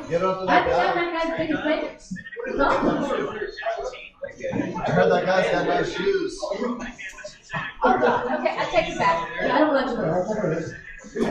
Get onto I that just had guy. that guy's biggest thing. I heard that guy's got nice shoes. Oh, God. Okay, I take it back. Yeah, I don't want to do it. I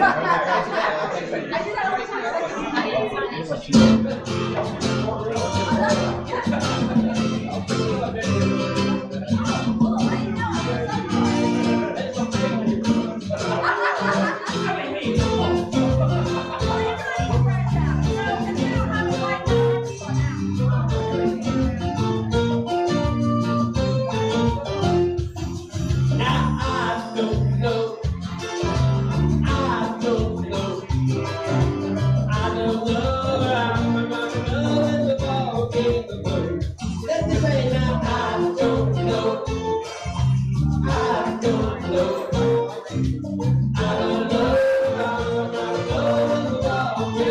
do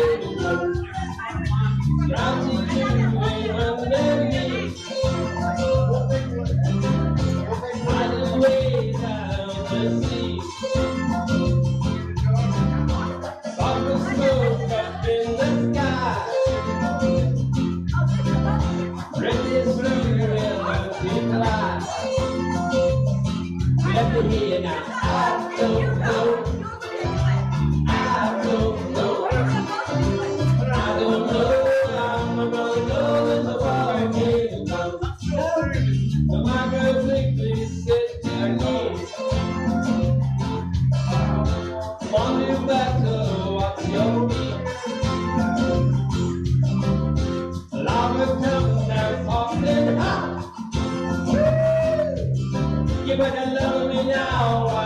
that all the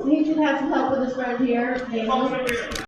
He should have some help with his friend here.